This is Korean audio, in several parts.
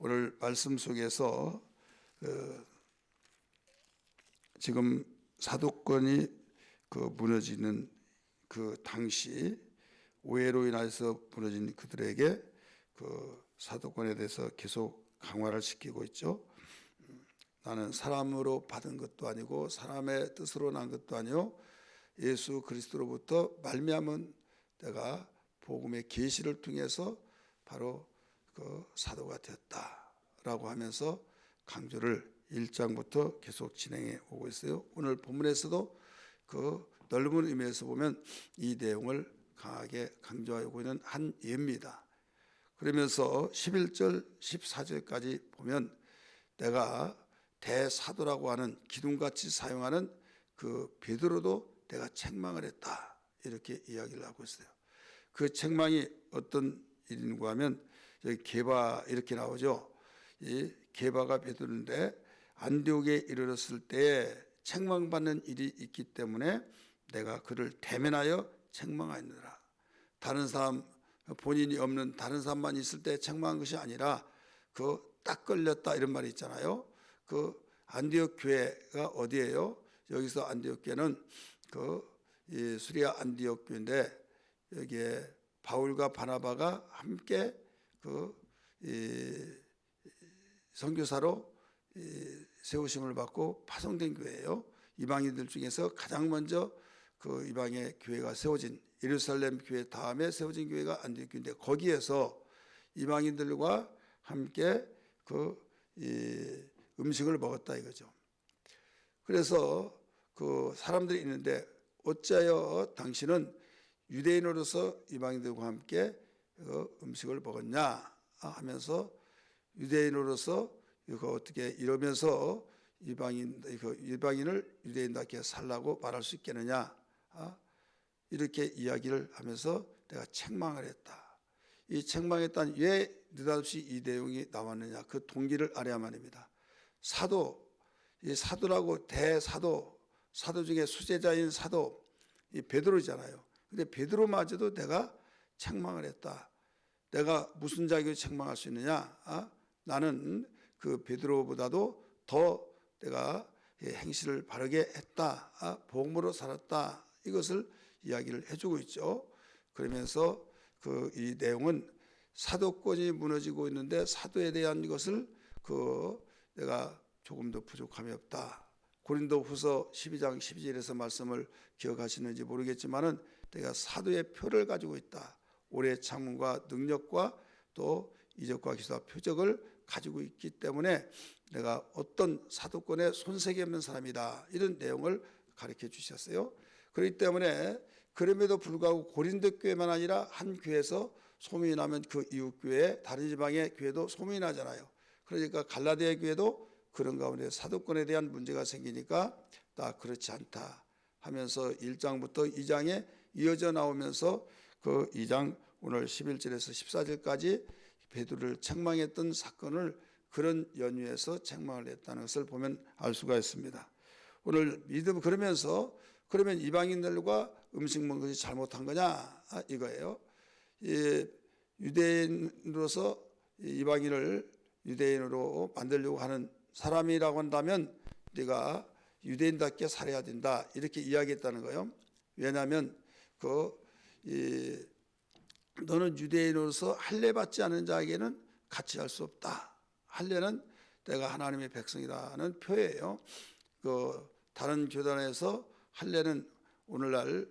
오늘 말씀 속에서 지금 사도권이 무너지는 그 당시 오해로 인해서 무너진 그들에게 사도권에 대해서 계속 강화를 시키고 있죠. 나는 사람으로 받은 것도 아니고 사람의 뜻으로 난 것도 아니요 예수 그리스도로부터 말미암은 내가 복음의 계시를 통해서 바로 사도가 되었다라고 하면서 강조를 1장부터 계속 진행해 오고 있어요. 오늘 본문에서도 넓은 의미에서 보면 이 내용을 강하게 강조하고 있는 한 예입니다. 그러면서 11절 14절까지 보면 내가 대사도라고 하는 기둥같이 사용하는 베드로도 내가 책망을 했다 이렇게 이야기를 하고 있어요. 그 책망이 어떤 일인가 하면 여기 게바 이렇게 나오죠. 이 게바가 베드로인데 안디옥에 이르렀을 때 책망받는 일이 있기 때문에 내가 그를 대면하여 책망하였느라. 다른 사람 본인이 없는 다른 사람만 있을 때 책망한 것이 아니라 딱 걸렸다 이런 말이 있잖아요. 안디옥 교회가 어디예요? 여기서 안디옥 교회는 이 수리아 안디옥 교회인데 여기에 바울과 바나바가 함께 선교사로 세우심을 받고 파송된 교회예요. 이방인들 중에서 가장 먼저 이방의 교회가 세워진 예루살렘 교회 다음에 세워진 교회가 안디옥 교회인데 거기에서 이방인들과 함께 음식을 먹었다 이거죠. 그래서 사람들이 있는데 어찌하여 당신은 유대인으로서 이방인들과 함께 음식을 먹었냐 하면서 유대인으로서 이거 어떻게 이러면서 이방인을 유대인답게 살라고 말할 수 있겠느냐 이렇게 이야기를 하면서 내가 책망을 했다. 이 책망했다는 왜 느닷없이 이 내용이 나왔느냐 그 동기를 알아야만 합니다. 이 사도라고 사도 중에 수제자인 사도 이 베드로잖아요. 근데 베드로마저도 내가 책망을 했다. 내가 무슨 자격으로 책망할 수 있느냐? 나는 베드로보다도 더 내가 행실을 바르게 했다. 복음으로 살았다. 이것을 이야기를 해주고 있죠. 그러면서 이 내용은 사도권이 무너지고 있는데 사도에 대한 것을 내가 조금 더 부족함이 없다. 고린도후서 12장 12절에서 말씀을 기억하시는지 모르겠지만은 내가 사도의 표를 가지고 있다. 오래 참음과 능력과 또 이적과 기사와 표적을 가지고 있기 때문에 내가 어떤 사도권에 손색이 없는 사람이다. 이런 내용을 가르쳐 주셨어요. 그렇기 때문에 그럼에도 불구하고 고린도 교회만 아니라 한 교회에서 소문이 나면 그 이웃 교회 다른 지방의 교회도 소문이 나잖아요. 그러니까 갈라디아 교회도 그런 가운데 사도권에 대한 문제가 생기니까 나 그렇지 않다 하면서 1장부터 2장에 이어져 나오면서 2장 오늘 11절에서 14절까지 베드로를 책망했던 사건을 그런 연유에서 책망을 했다는 것을 보면 알 수가 있습니다. 오늘 믿음 그러면 이방인들과 음식 먹는 것이 잘못한 거냐 이거예요. 유대인으로서 이방인을 유대인으로 만들려고 하는 사람이라고 한다면 네가 유대인답게 살아야 된다 이렇게 이야기했다는 거예요. 왜냐하면 너는 유대인으로서 할례 받지 않은 자에게는 같이 할 수 없다. 할례는 내가 하나님의 백성이라는 표예요. 다른 교단에서 할례는 오늘날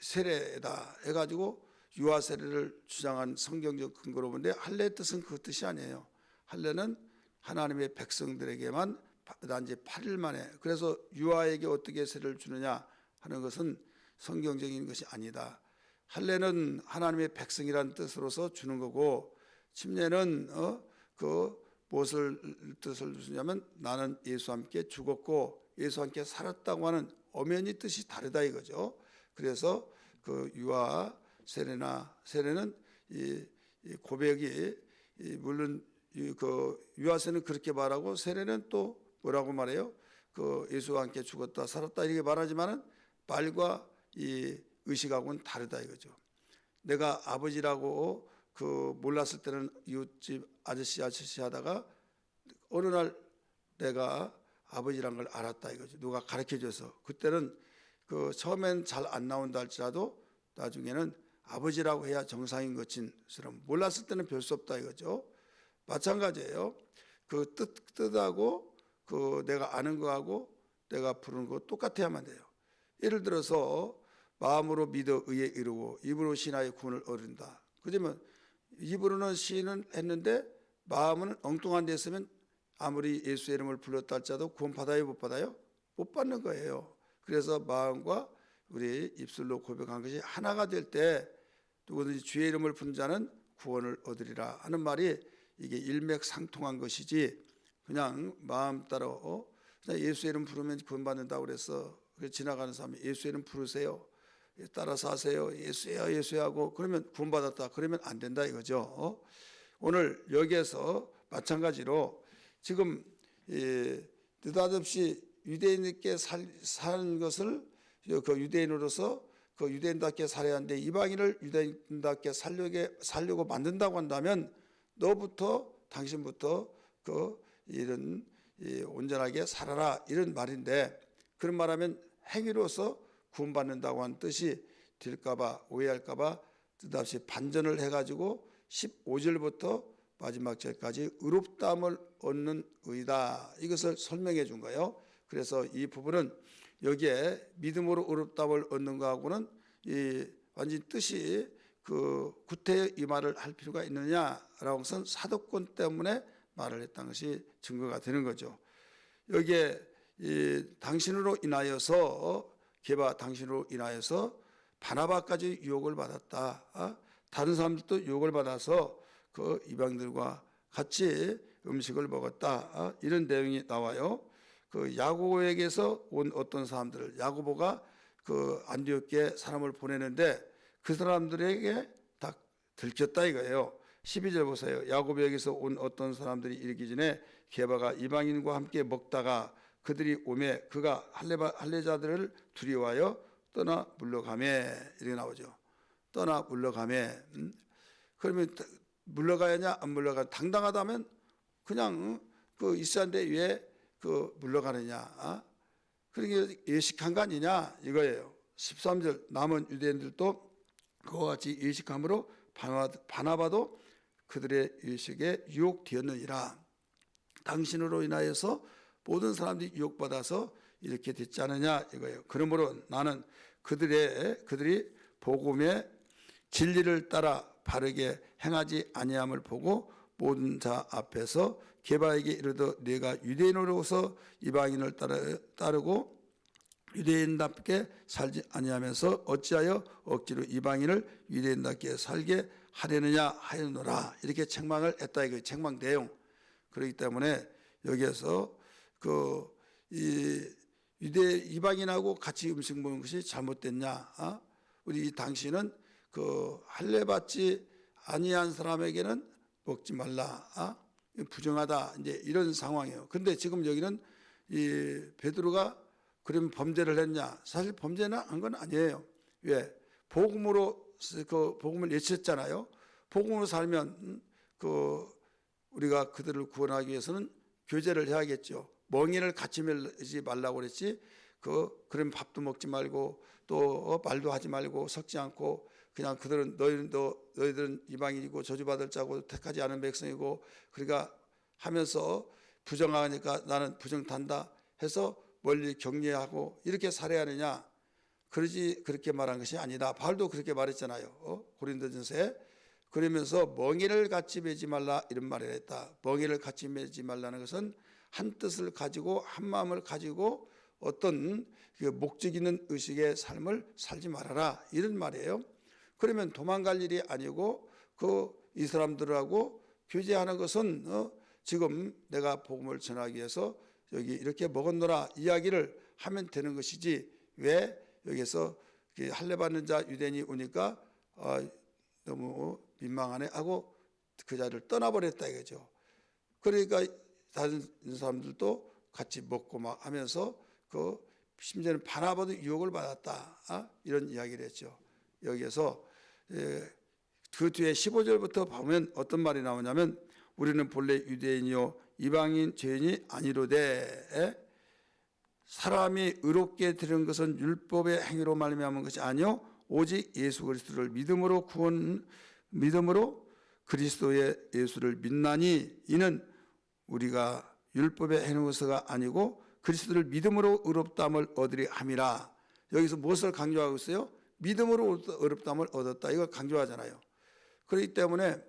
세례다 해가지고 유아 세례를 주장한 성경적 근거로 보는데 할례의 뜻은 그 뜻이 아니에요. 할례는 하나님의 백성들에게만 단지 8일 만에 그래서 유아에게 어떻게 세례를 주느냐 하는 것은 성경적인 것이 아니다. 할례는 하나님의 백성이라는 뜻으로서 주는 거고 침례는 무엇을 뜻을 주냐면 나는 예수와 함께 죽었고 예수와 함께 살았다고 하는 엄연히 뜻이 다르다 이거죠. 그래서 유아 세례는 이 고백이 물론 유아 세례는 그렇게 말하고 세례는 또 뭐라고 말해요? 예수와 함께 죽었다 살았다 이렇게 말하지만은 말과 이 의식하고는 다르다 이거죠. 내가 아버지라고 그 몰랐을 때는 이웃집 아저씨 하다가 어느 날 내가 아버지란 걸 알았다 이거죠. 누가 가르쳐줘서. 그때는 그 처음엔 잘 안 나온다 할지라도 나중에는 아버지라고 해야 정상인 것처럼 몰랐을 때는 별 수 없다 이거죠. 마찬가지예요. 그 뜻하고 그 내가 아는 거하고 내가 부르는 거 똑같아야만 돼요. 예를 들어서 마음으로 믿어 의에 이르고 입으로 신하여 구원을 얻는다. 그러면 입으로는 시인은 했는데 마음은 엉뚱한 데 있으면 아무리 예수의 이름을 불렀다 할지라도 구원 받아요 못 받아요? 못 받는 거예요. 그래서 마음과 우리 입술로 고백한 것이 하나가 될 때 누구든지 주의 이름을 부른 자는 구원을 얻으리라 하는 말이 이게 일맥상통한 것이지 그냥 마음 따라 그냥 예수의 이름 부르면 구원 받는다고 그래서 지나가는 사람이 예수의 이름 부르세요. 따라서 하세요. 예수야 예수야 하고 그러면 구원 받았다. 그러면 안 된다 이거죠. 오늘 여기에서 마찬가지로 지금 느닷없이 유대인께 사는 것을 그 유대인으로서 그 유대인답게 살아야 하는데 이방인을 유대인답게 살려고 만든다고 한다면 너부터 당신부터 그 이런 온전하게 살아라 이런 말인데 그런 말하면 행위로서 구원받는다고 하는 뜻이 될까봐 오해할까봐 뜻없이 반전을 해가지고 15절부터 마지막 절까지 의롭다함을 얻는 의다 이것을 설명해 준 거예요. 그래서 이 부분은 여기에 믿음으로 의롭다함을 얻는 거하고는 이 완전 뜻이 그 구태여 이 말을 할 필요가 있느냐라고 해서 사도권 때문에 말을 했다는 것이 증거가 되는 거죠. 여기에 당신으로 인하여서 게바 당신으로 인하여서 바나바까지 유혹을 받았다. 다른 사람들도 유혹을 받아서 그 이방들과 같이 음식을 먹었다. 이런 내용이 나와요. 그 야고보에게서 온 어떤 사람들을 야고보가 그 안디옥에 사람을 보내는데 그 사람들에게 다 들켰다 이거예요. 12절 보세요. 야고보에게서 온 어떤 사람들이 이르기 전에 게바가 이방인과 함께 먹다가 그들이 오매 그가 할례자들을 두려워하여 떠나 물러가매 이렇게 나오죠. 떠나 물러가매. 그러면 물러가야 하냐 안 물러가 당당하다면 그냥 그 있었는데 왜 그 물러가느냐. 그러게 예식한 거 아니냐 이거예요. 13절 남은 유대인들도 그와 같이 예식함으로 바나바도 그들의 예식에 유혹되었느니라. 당신으로 인하여서 모든 사람들이 유혹받아서 이렇게 됐지 않느냐 이거예요. 그러므로 나는 그들이 복음의 진리를 따라 바르게 행하지 아니함을 보고 모든 자 앞에서 게바에게 이르되 네가 유대인으로서 이방인을 따르고 유대인답게 살지 아니하면서 어찌하여 억지로 이방인을 유대인답게 살게 하려느냐 하였노라 이렇게 책망을 했다 이거예요. 책망 내용. 그렇기 때문에 여기에서 그 이방인하고 같이 음식 먹는 것이 잘못됐냐? 우리 당신은 그 할례 받지 아니한 사람에게는 먹지 말라. 부정하다 이제 이런 상황이에요. 그런데 지금 여기는 이 베드로가 그러면 범죄를 했냐? 사실 범죄는 한 건 아니에요. 왜? 복음으로 그 복음을 외쳤잖아요. 복음으로 살면 그 우리가 그들을 구원하기 위해서는 교제를 해야겠죠. 멍에를 같이 맺지 말라고 그랬지. 그런 밥도 먹지 말고 또 말도 하지 말고 섞지 않고 그냥 그들은 너희들은 이방인이고 저주받을 자고 택하지 않은 백성이고 그러니까 하면서 부정하니까 나는 부정탄다 해서 멀리 격려하고 이렇게 살아야 하느냐. 그렇게 말한 것이 아니다. 바울도 그렇게 말했잖아요. 고린도전서에. 그러면서 멍에를 같이 매지 말라 이런 말을 했다. 멍에를 같이 매지 말라는 것은 한 뜻을 가지고 한 마음을 가지고 어떤 목적 있는 의식의 삶을 살지 말아라 이런 말이에요. 그러면 도망갈 일이 아니고 이 사람들하고 교제하는 것은 지금 내가 복음을 전하기 위해서 여기 이렇게 먹었노라 이야기를 하면 되는 것이지 왜 여기서 할례 받는 자 유대인이 오니까 너무 민망하네 하고 그 자리를 떠나버렸다 이거죠. 그러니까 다른 사람들도 같이 먹고 막 하면서 심지어는 바나바도 유혹을 받았다 이런 이야기를 했죠. 여기에서 그 뒤에 15절부터 보면 어떤 말이 나오냐면 우리는 본래 유대인이요 이방인 죄인이 아니로되 사람이 의롭게 되는 것은 율법의 행위로 말미암은 것이 아니요 오직 예수 그리스도를 믿음으로 그리스도의 예수를 믿나니 이는 우리가 율법의 행위서가 아니고 그리스도를 믿음으로 의롭다함을 얻으리 함이라. 여기서 무엇을 강조하고 있어요? 믿음으로 의롭다함을 얻었다. 이걸 강조하잖아요. 그렇기 때문에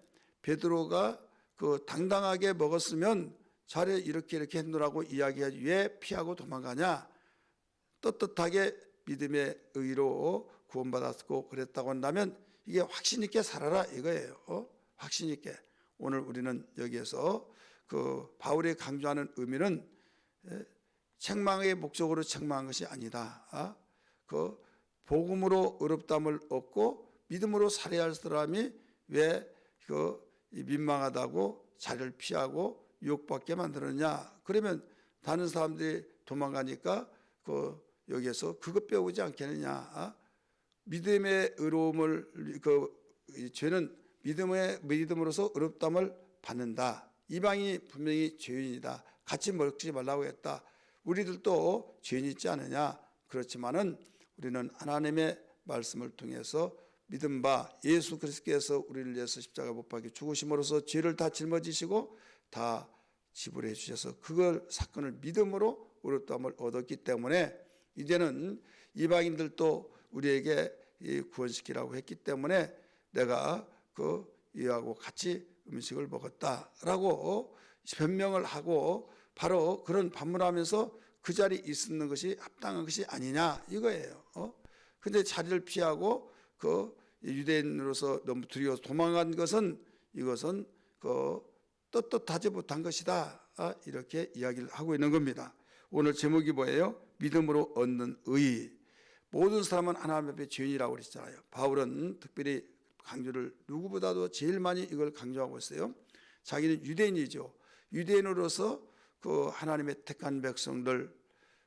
베드로가 그 당당하게 먹었으면 자네 이렇게 했노라고 이야기하지 왜 피하고 도망가냐? 떳떳하게 믿음의 의로 구원받았고 그랬다고 한다면 이게 확신 있게 살아라 이거예요. 확신 있게. 오늘 우리는 여기에서 그 바울이 강조하는 의미는 책망의 목적으로 책망한 것이 아니다. 그 복음으로 의롭다함을 얻고 믿음으로 살아야 할 사람이 왜 그 민망하다고 자리를 피하고 유혹받게 만들었냐? 그러면 다른 사람들이 도망가니까 그 여기에서 그것 배우지 않겠느냐? 믿음의 의로움을 죄는 믿음으로서 의롭다함을 받는다. 이방이 분명히 죄인이다. 같이 먹지 말라고 했다. 우리들도 죄인 있지 않느냐? 그렇지만은 우리는 하나님의 말씀을 통해서 믿음 바 예수 그리스도께서 우리를 위해서 십자가 못 박혀 죽으심으로써 죄를 다 짊어지시고 다 지불해 주셔서 그걸 사건을 믿음으로 의롭다함을 얻었기 때문에 이제는 이방인들도 우리에게 구원시키라고 했기 때문에 내가 이하고 같이 음식을 먹었다라고 변명을 하고 바로 그런 반문하면서 그 자리에 있는 것이 합당한 것이 아니냐 이거예요. 근데 자리를 피하고 유대인으로서 너무 두려워서 도망간 것은 이것은 떳떳하지 못한 것이다. 이렇게 이야기를 하고 있는 겁니다. 오늘 제목이 뭐예요? 믿음으로 얻는 의. 모든 사람은 하나님 앞에 죄인이라고 그랬잖아요. 바울은 특별히 강조를 누구보다도 제일 많이 이걸 강조하고 있어요. 자기는 유대인이죠. 유대인으로서 그 하나님의 택한 백성들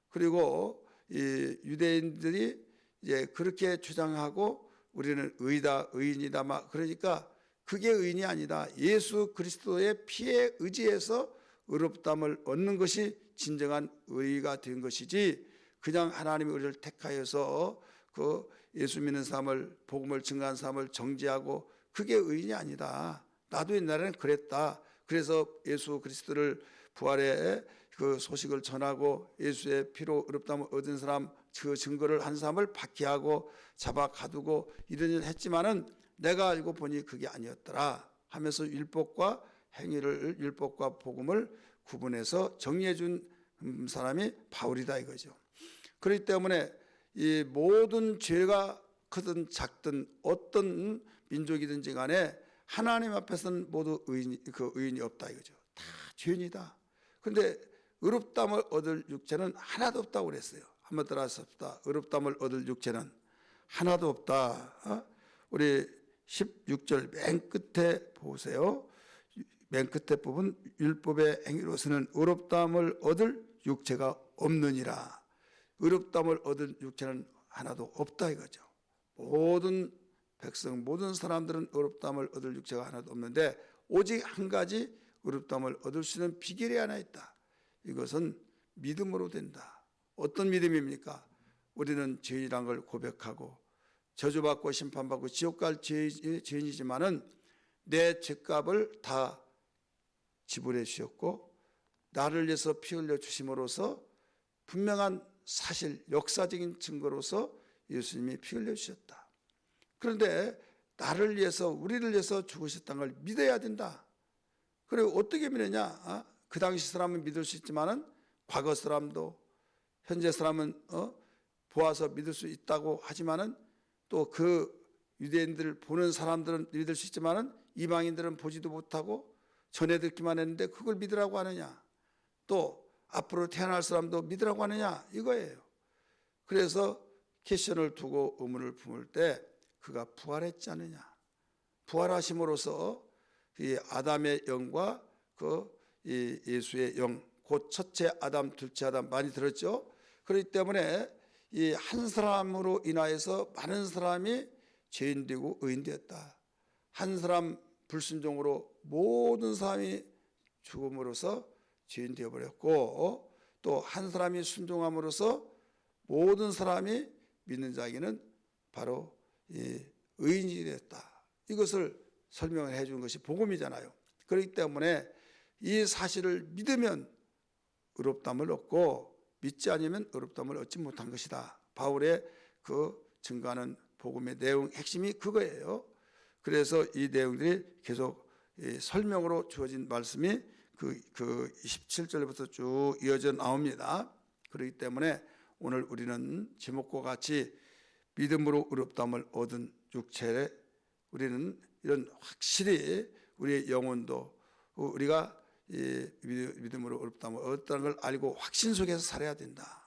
그리고 이 유대인들이 이제 그렇게 주장하고 우리는 의다 의인이다 막 그러니까 그게 의인이 아니다. 예수 그리스도의 피에 의지해서 의롭다함을 얻는 것이 진정한 의가 된 것이지 그냥 하나님이 우리를 택하여서 그 예수 믿는 삶을 복음을 증거한 삶을 정죄하고 그게 의인이 아니다. 나도 옛날에는 그랬다. 그래서 예수 그리스도를 부활의 그 소식을 전하고 예수의 피로 의롭다함을 얻은 사람 그 증거를 한 사람을 박해하고 잡아 가두고 이런 일을 했지만은 내가 알고 보니 그게 아니었더라 하면서 율법과 행위를 율법과 복음을 구분해서 정리해 준 사람이 바울이다 이거죠. 그렇기 때문에 이 모든 죄가 크든 작든 어떤 민족이든지 간에 하나님 앞에서는 모두 의인이 없다 이거죠. 다 죄인이다. 그런데 의롭다함을 얻을 육체는 하나도 없다고 그랬어요. 한번 따라하십시다. 의롭다함을 얻을 육체는 하나도 없다. 우리 16절 맨 끝에 보세요. 맨 끝에 부분 율법의 행위로서는 의롭다함을 얻을 육체가 없느니라. 의롭다함을 얻을 육체는 하나도 없다 이거죠. 모든 백성 모든 사람들은 의롭다함을 얻을 육체가 하나도 없는데 오직 한 가지 의롭다함을 얻을 수 있는 비결이 하나 있다. 이것은 믿음으로 된다. 어떤 믿음입니까? 우리는 죄인이란 걸 고백하고 저주받고 심판받고 지옥 갈 죄인이지만은 내 죄값을 다 지불해 주셨고 나를 위해서 피 흘려 주심으로써 분명한 사실 역사적인 증거로서 예수님이 피 흘려 주셨다. 그런데 나를 위해서 우리를 위해서 죽으셨다는 걸 믿어야 된다. 그리고 어떻게 믿느냐? 그 당시 사람은 믿을 수 있지만은 과거 사람도 현재 사람은 보아서 믿을 수 있다고 하지만은 또 그 유대인들을 보는 사람들은 믿을 수 있지만은 이방인들은 보지도 못하고 전해 듣기만 했는데 그걸 믿으라고 하느냐? 또 앞으로 태어날 사람도 믿으라고 하느냐? 이거예요. 그래서 퀘션을 두고 의문을 품을 때 그가 부활했지 않느냐? 부활하심으로써 이 아담의 영과 이 예수의 영, 곧 첫째 아담, 둘째 아담 많이 들었죠? 그렇기 때문에 이 한 사람으로 인하여서 많은 사람이 죄인 되고 의인 되었다. 한 사람 불순종으로 모든 사람이 죽음으로써 죄인 되어버렸고, 또 한 사람이 순종함으로써 모든 사람이 믿는 자에게는 바로 의인이 됐다. 이것을 설명을 해준 것이 복음이잖아요. 그렇기 때문에 이 사실을 믿으면 의롭다함을 얻고 믿지 않으면 의롭다함을 얻지 못한 것이다. 바울의 그 증거하는 복음의 내용 핵심이 그거예요. 그래서 이 내용들이 계속 설명으로 주어진 말씀이 그 27절부터 쭉 이어져 나옵니다. 그렇기 때문에 오늘 우리는 제목과 같이 믿음으로 의롭다함을 얻은 육체에 우리는 이런 확실히 우리의 영혼도 우리가 믿음으로 의롭다함을 얻었다는 걸 알고 확신 속에서 살아야 된다.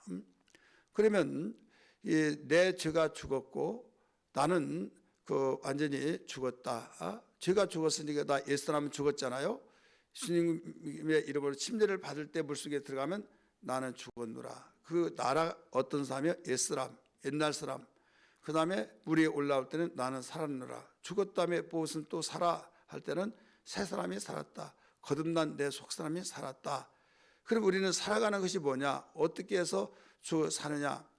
그러면 내 죄가 죽었고 나는 완전히 죽었다. 죄가 죽었으니까 나 옛사람은 죽었잖아요. 주님의 이름으로 침례를 받을 때 물속에 들어가면 나는 죽었노라. 그 나라 어떤 사람이요? 옛사람, 옛날 사람. 그 다음에 물에 올라올 때는 나는 살았노라. 죽었다며 무엇은 또 살아 할 때는 새 사람이 살았다. 거듭난 내 속사람이 살았다. 그럼 우리는 살아가는 것이 뭐냐? 어떻게 해서 사느냐?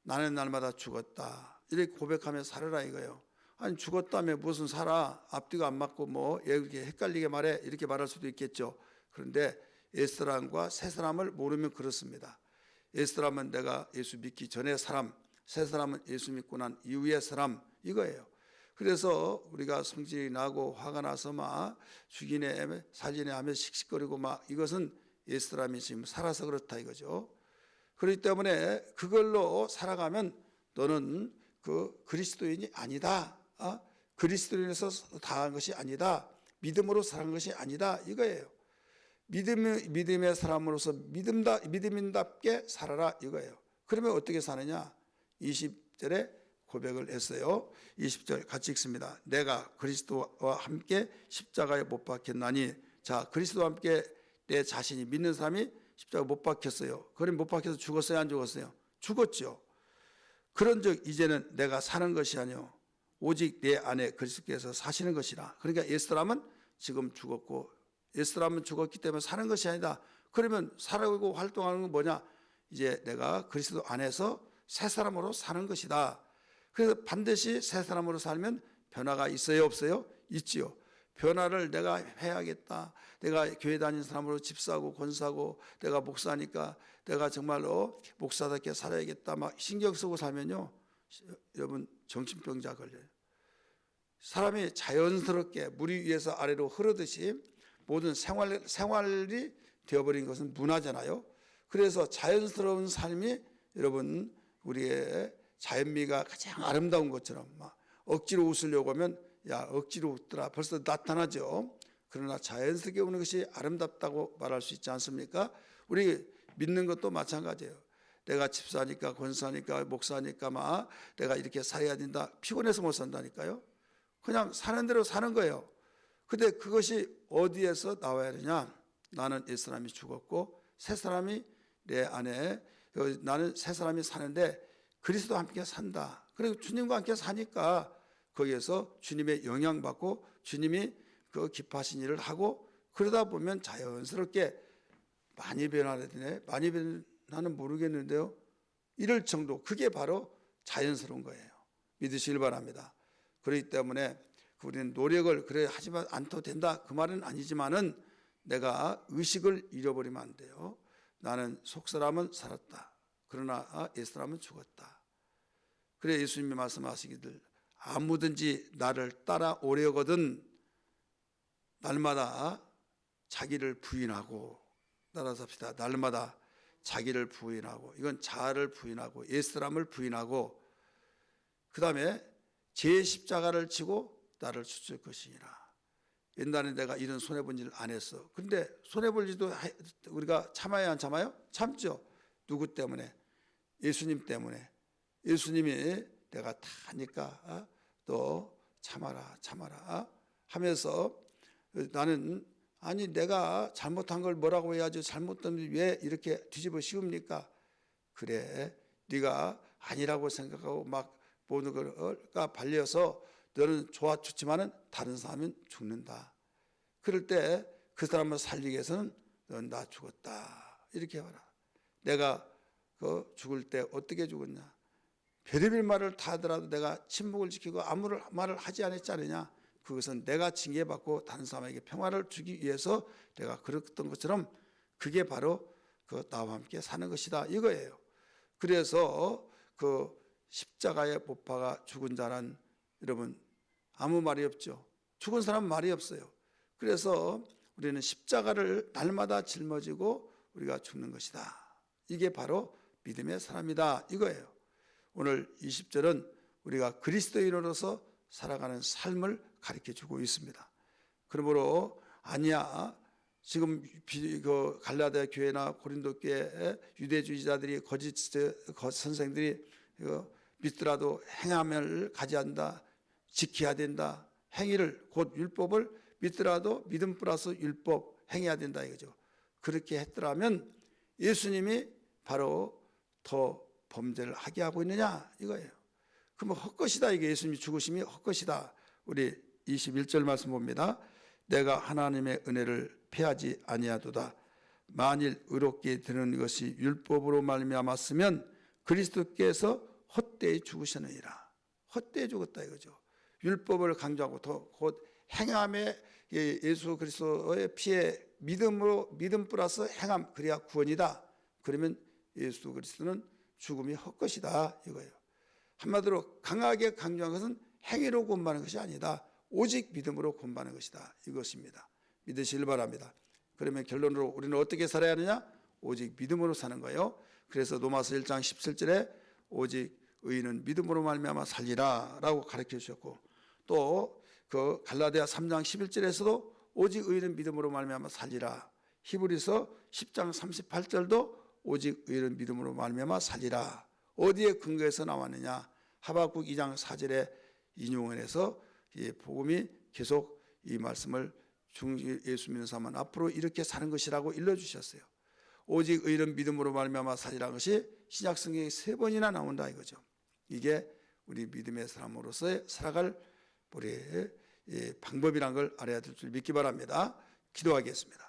나는 날마다 죽었다. 이렇게 고백하며 살아라 이거예요. 아니 죽었다며 무슨 살아? 앞뒤가 안 맞고 뭐 이렇게 헷갈리게 말해 이렇게 말할 수도 있겠죠. 그런데 옛사람과 새사람을 모르면 그렇습니다. 옛사람은 내가 예수 믿기 전의 사람, 새사람은 예수 믿고 난 이후의 사람 이거예요. 그래서 우리가 성질이 나고 화가 나서 막 죽이네 살리네 하며 씩씩거리고 막 이것은 옛사람이 지금 살아서 그렇다 이거죠. 그렇기 때문에 그걸로 살아가면 너는 그리스도인이 아니다. 그리스도인에서 다한 것이 아니다. 믿음으로 살은 것이 아니다 이거예요. 믿음의 사람으로서 믿음인답게 살아라 이거예요. 그러면 어떻게 사느냐? 20절에 고백을 했어요. 20절 같이 읽습니다. 내가 그리스도와 함께 십자가에 못 박혔나니. 자, 그리스도와 함께 내 자신이 믿는 사람이 십자가에 못 박혔어요. 그럼 못 박혀서 죽었어요? 안 죽었어요? 죽었죠. 그런즉 이제는 내가 사는 것이 아니요 오직 내 안에 그리스도께서 사시는 것이라. 그러니까 옛사람은 지금 죽었고 옛사람은 죽었기 때문에 사는 것이 아니다. 그러면 살아가고 활동하는 건 뭐냐? 이제 내가 그리스도 안에서 새 사람으로 사는 것이다. 그래서 반드시 새 사람으로 살면 변화가 있어요 없어요? 있지요. 변화를 내가 해야겠다. 내가 교회 다니는 사람으로 집사고 권사고 내가 목사니까 내가 정말로 목사답게 살아야겠다. 막 신경 쓰고 살면요. 여러분 정신병자 걸려요. 사람이 자연스럽게 물 위에서 아래로 흐르듯이 모든 생활이 되어버린 것은 문화잖아요. 그래서 자연스러운 삶이 여러분 우리의 자연미가 가장 아름다운 것처럼 막 억지로 웃으려고 하면 야 억지로 웃더라 벌써 나타나죠. 그러나 자연스럽게 우는 것이 아름답다고 말할 수 있지 않습니까? 우리 믿는 것도 마찬가지예요. 내가 집사니까 권사니까 목사니까 막 내가 이렇게 살아야 된다. 피곤해서 못 산다니까요. 그냥 사는 대로 사는 거예요. 근데 그것이 어디에서 나와야 되냐? 나는 옛사람이 죽었고 새 사람이 내 안에 나는 새 사람이 사는데 그리스도와 함께 산다. 그리고 주님과 함께 사니까 거기에서 주님의 영향받고 주님이 그 기뻐하신 일을 하고 그러다 보면 자연스럽게 많이 변화되네. 많이 변화는 모르겠는데요. 이럴 정도 그게 바로 자연스러운 거예요. 믿으시길 바랍니다. 그렇기 때문에 우리는 노력을 그래 하지만 않도 된다 그 말은 아니지만은 내가 의식을 잃어버리면 안 돼요. 나는 속사람은 살았다. 그러나 옛사람은 죽었다. 그래 예수님이 말씀하시기를 아무든지 나를 따라오려거든 날마다 자기를 부인하고 따라서 합시다. 날마다 자기를 부인하고 이건 자아를 부인하고 옛사람을 부인하고 그 다음에 제 십자가를 지고 나를 쫓을 것이니라. 옛날에 내가 이런 손해본 일을 안 했어. 근데 손해볼 일도 우리가 참아야 안 참아요? 참죠. 누구 때문에? 예수님 때문에. 예수님이 내가 다 하니까 또 참아라 하면서 나는 아니 내가 잘못한 걸 뭐라고 해야지 잘못된 일 왜 이렇게 뒤집어 씌웁니까? 그래 네가 아니라고 생각하고 막 모든 걸가 발려서 너는 좋지만은 다른 사람은 죽는다. 그럴 때 그 사람을 살리기 위해서는 넌 나 죽었다. 이렇게 해봐라. 내가 그 죽을 때 어떻게 죽었냐. 별의별 말을 다 하더라도 내가 침묵을 지키고 아무 말을 하지 않았지 않느냐. 그것은 내가 징계받고 다른 사람에게 평화를 주기 위해서 내가 그랬던 것처럼 그게 바로 그 나와 함께 사는 것이다 이거예요. 그래서 그 십자가에 못 박아 죽은 자는 여러분 아무 말이 없죠. 죽은 사람은 말이 없어요. 그래서 우리는 십자가를 날마다 짊어지고 우리가 죽는 것이다. 이게 바로 믿음의 사람이다 이거예요. 오늘 20절은 우리가 그리스도인으로서 살아가는 삶을 가르쳐주고 있습니다. 그러므로 아니야 지금 그 갈라디아 교회나 고린도 교회 유대주의자들이 거짓 선생들이 믿더라도 행함을 가져야 지켜야 된다. 행위를 곧 율법을 믿더라도 믿음 플러스 율법 행해야 된다 이거죠. 그렇게 했더라면 예수님이 바로 더 범죄를 하게 하고 있느냐 이거예요. 그러면 헛것이다 이게 예수님이 죽으심이 헛것이다. 우리 21절 말씀 봅니다. 내가 하나님의 은혜를 패하지 아니하도다. 만일 의롭게 되는 것이 율법으로 말미암았으면 그리스도께서 헛되이 죽으셨느니라. 헛되이 죽었다 이거죠. 율법을 강조하고 곧 행함에 예수 그리스도의 피에 믿음 플러스 행함 그래야 구원이다. 그러면 예수 그리스도는 죽음이 헛것이다 이거예요. 한마디로 강하게 강조한 것은 행위로 구원받는 것이 아니다. 오직 믿음으로 구원받는 것이다 이것입니다. 믿으시길 바랍니다. 그러면 결론으로 우리는 어떻게 살아야 하느냐? 오직 믿음으로 사는 거예요. 그래서 로마서 1장 17절에 오직 의인은 믿음으로 말미암아 살리라 라고 가르쳐 주셨고 또 그 갈라디아 3장 11절에서도 오직 의인은 믿음으로 말미암아 살리라. 히브리서 10장 38절도 오직 의인은 믿음으로 말미암아 살리라. 어디에 근거해서 나왔느냐? 하박국 2장 4절에 인용을 해서 이 복음이 계속 이 말씀을 예수 믿는 사람은 앞으로 이렇게 사는 것이라고 일러주셨어요. 오직 의인은 믿음으로 말미암아 살리라는 것이 신약 성경에 3번이나 나온다 이거죠. 이게 우리 믿음의 사람으로서 살아갈 우리의 방법이란 걸 알아야 될 줄 믿기 바랍니다. 기도하겠습니다.